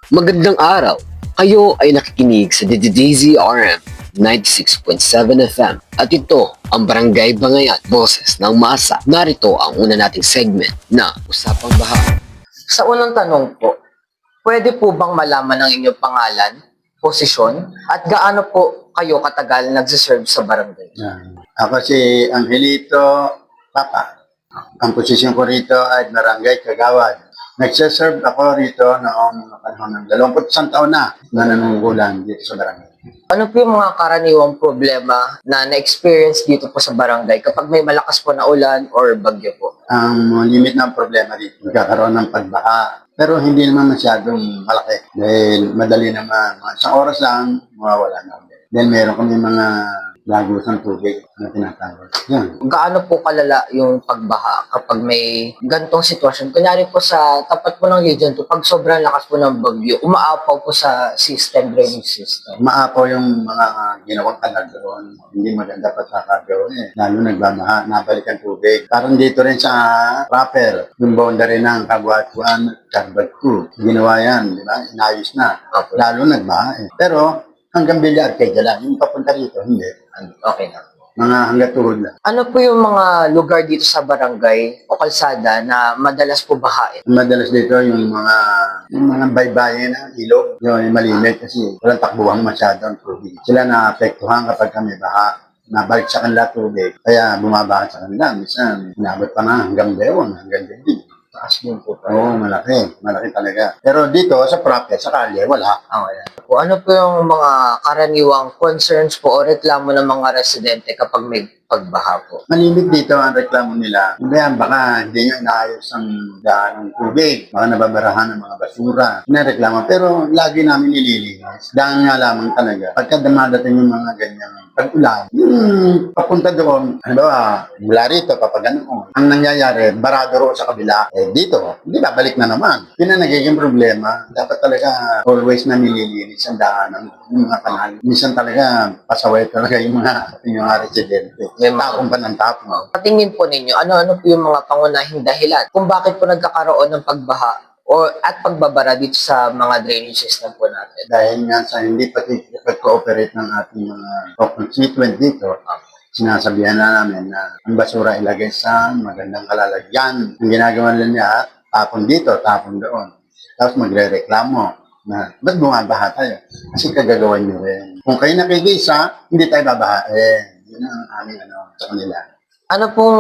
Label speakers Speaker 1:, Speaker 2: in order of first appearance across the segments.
Speaker 1: Magandang araw! Kayo ay nakikinig sa DZRM 96.7 FM at ito ang Barangay Bangayan, Boses ng Masa. Narito ang una nating segment na Usapang Baha.
Speaker 2: Sa unang tanong po, pwede po bang malaman ang inyong pangalan, posisyon, at gaano po kayo katagal nagsiserve sa barangay?
Speaker 3: Ako si Angelito Papa. Ang posisyon ko rito ay Barangay Kagawad. Nagsiserve ako rito noong panahon ng 21 taon na nanunungkulan dito sa barangay.
Speaker 2: Ano po yung mga karaniwang problema na na-experience dito po sa barangay kapag may malakas po na ulan or bagyo po?
Speaker 3: Ang limit ng problema dito, magkakaroon ng pagbaha. Pero hindi naman masyadong malaki. Dahil madali naman, mga isang oras lang, mawawala na. Then meron kami mga lagos ng tubig na tinatawag. Yan.
Speaker 2: Gaano po kalala yung pagbaha kapag may gantong sitwasyon? Kunyari po sa tapat po ng Legion to, pag sobrang lakas po ng bagyo, umaapaw po sa drainage system.
Speaker 3: Maapaw yung mga ginawang kanal doon. Hindi maganda pa sa kagawin eh. Lalo nagbabaha, nabalik ang tubig. Parang dito rin sa proper, yung boundary ng Kabuatuan, Carbagku. Ginawa yan, di ba? Inayos na.
Speaker 2: Okay.
Speaker 3: Lalo nagbaha eh. Pero hanggang Villa Arcadia lang. Yung papunta rito, hindi.
Speaker 2: Okay na.
Speaker 3: Mga hanggang tuhod lang.
Speaker 2: Ano po yung mga lugar dito sa barangay o kalsada na madalas po bahain?
Speaker 3: Madalas dito yung mga baybayin ng ilog. Yung malimit kasi walang takbuhan masyado ang tubig. Sila naapektuhan kapag kami baha. Nabalik sa kanila tubig. Kaya bumabaha sa kanila. Minsan, inabot pa na hanggang bewang, hanggang dibdib.
Speaker 2: Taas din po.
Speaker 3: Oo, malaki. Malaki talaga. Pero dito, sa proper, sa kalye, wala.
Speaker 2: Okay. Ano po yung mga karaniwang concerns po o reklamo ng mga residente kapag may pagbaha po?
Speaker 3: Malimit dito ang reklamo nila. Hindi, baka hindi nyo inaayos ang daan ng tubig. Baka nababarahan ng mga basura. Inareklamo. Pero lagi namin nililinis. Dahil nga lamang talaga. Pagka dumadating yung mga ganyang pag-ulan, papunta doon, mula rito, papaganoon. Ang nangyayari, barado ro sa kabila. Dito, hindi babalik na naman. Yun ang nagiging problema. Dapat talaga always na nililinis ang daan ng mga kanal. Minsan talaga, pasaway talaga yung mga residente. May tapong pa ng tapong.
Speaker 2: Patingin po ninyo, ano po yung mga pangunahing dahilan kung bakit po nagkakaroon ng pagbaha at pagbabara dito sa mga drainage system po natin?
Speaker 3: Dahil nga sa hindi pag-cooperate ng ating mga constituent dito, sinasabihan na namin na ang basura ilagay sa magandang kalalagyan. Ang ginagawa nila, tapon dito, tapon doon. Tapos magre-reklamo na, ba't bumabaha tayo? Kasi kagagawan nyo rin. Kung kayo nakikisa, hindi tayo babahain. Yun ang aming sa kanila.
Speaker 2: Ano pong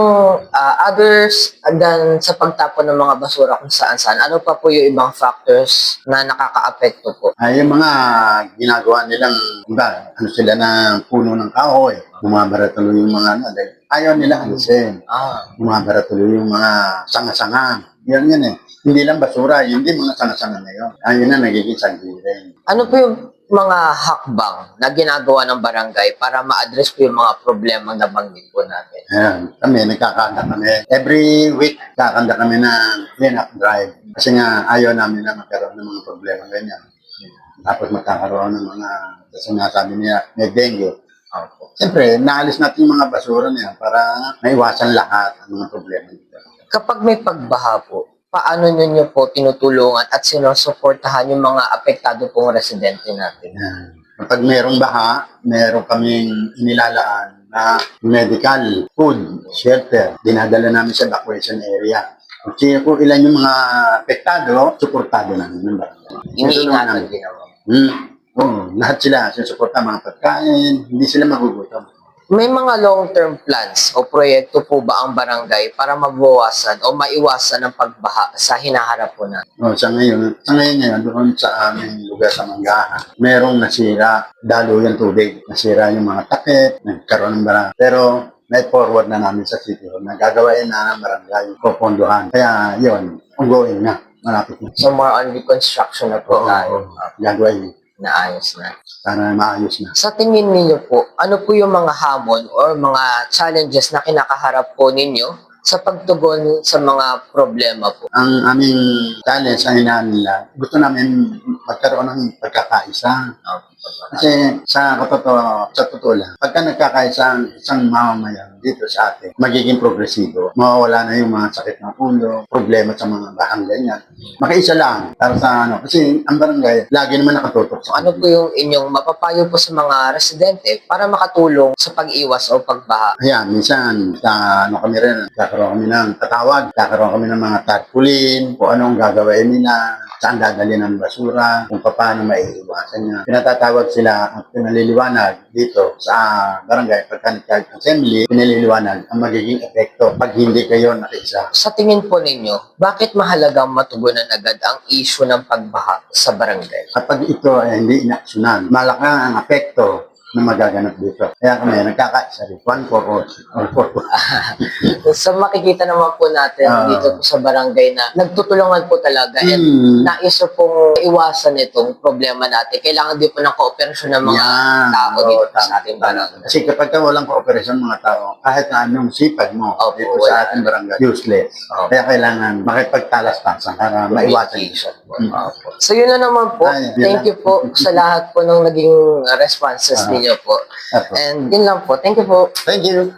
Speaker 2: others than sa pagtapon ng mga basura kung saan-saan? Ano pa po yung ibang factors na nakaka-apekto po?
Speaker 3: Yung mga ginagawa nilang, iba, sila ng puno ng kahoy. Bumabara tuloy yung mga dahil ayaw nila alisin. Bumabara tuloy yung mga sanga-sanga. Yan eh. Hindi lang basura, hindi mga sanga-sanga na yun. Ayun na nagiging sandirin.
Speaker 2: Ano po yung mga hakbang na ginagawa ng barangay para ma-address po yung mga problemang nabanggit po natin?
Speaker 3: Ayan, kami, nagkakanda kami. Every week, kakanda kami ng clean-up drive. Kasi nga, ayaw namin na magkaroon ng mga problema ganyan. Tapos magkakaroon ng mga, sinasabi niya, may dengue. Siyempre, naalis natin yung mga basura niya para maiwasan lahat ng mga problema dito.
Speaker 2: Kapag may pagbaha po, paano nyo po tinutulungan at sinusuportahan yung mga apektado pong residente natin?
Speaker 3: Kapag mayroong baha, meron kaming inilalaan na medical, food, shelter. Dinadala namin sa evacuation area. Kung ilan yung mga apektado, suportado namin ng barangay.
Speaker 2: Iniingatan ginawa.
Speaker 3: Lahat sila, sinusuporta mga pagkain, hindi sila magugutom.
Speaker 2: May mga long-term plans o proyekto po ba ang barangay para mabawasan o maiwasan ang pagbaha sa hinaharap po natin?
Speaker 3: Sa ngayon doon sa aming lugar sa Manggahan, merong nasira, dalo yung tubig. Nasira yung mga takip, nagkaroon ng barangay. Pero na-forward na namin sa city hall. Nagagawain na ng barangay, pupondohan. Kaya yun, ongoing na. Malapit na.
Speaker 2: So more on reconstruction na po tayo.
Speaker 3: Gagawin
Speaker 2: Naayos na.
Speaker 3: para maayos na.
Speaker 2: Sa tingin ninyo po, ano po yung mga hamon or mga challenges na kinakaharap po ninyo sa pagtugon sa mga problema po?
Speaker 3: Ang aming challenge sa hinaan nila, gusto namin magkaroon ng pagkakaisa. Kasi sa totoo lang, pagka nagkakaisa ang isang mamamayan dito sa atin, magiging progresibo. Mawawala na yung mga sakit ng ulo, problema sa mga barangay niya. Makaisa lang para sa kasi ang barangay, lagi naman nakatutok sa
Speaker 2: Ano po yung inyong mapapayo po sa mga residente para makatulong sa pag-iwas o pagbaha?
Speaker 3: Ayan, minsan, kami rin, kakaroon kami ng tatawag, kakaroon kami ng mga tarpaulin, kung anong gagawin nila, saan dadalhin ang basura, kung paano maiiwasan niya. Pinatatawag sila at pinaliliwanag dito sa barangay pagka nag-assembly, pinaliliwanag ang magiging epekto pag hindi kayo nakiisa.
Speaker 2: Sa tingin po ninyo, bakit mahalagang matugunan agad ang issue ng pagbaha sa barangay?
Speaker 3: Kapag ito ay hindi inaksyonan, malaki ang epekto na magaganap dito. Kaya kami nagkakaisa rin, 1 for all, or for all.
Speaker 2: So makikita naman po natin dito po sa barangay na nagtutulungan po talaga and nais po pong iwasan itong problema natin. Kailangan din po ng kooperasyon ng mga tao dito po sa ating barangay.
Speaker 3: Kasi kapag walang kooperasyon mga tao, kahit na anong sipag mo
Speaker 2: Opo,
Speaker 3: dito
Speaker 2: wala.
Speaker 3: sa ating barangay, useless. Kaya kailangan makipagtalas-tasan para maiwasan.
Speaker 2: Opo. So yun na naman po.
Speaker 3: Ay, yun
Speaker 2: Thank
Speaker 3: lang.
Speaker 2: you po sa lahat po ng naging responses ninyo po.
Speaker 3: Opo.
Speaker 2: And yun lang po. Thank you po.
Speaker 3: Thank you.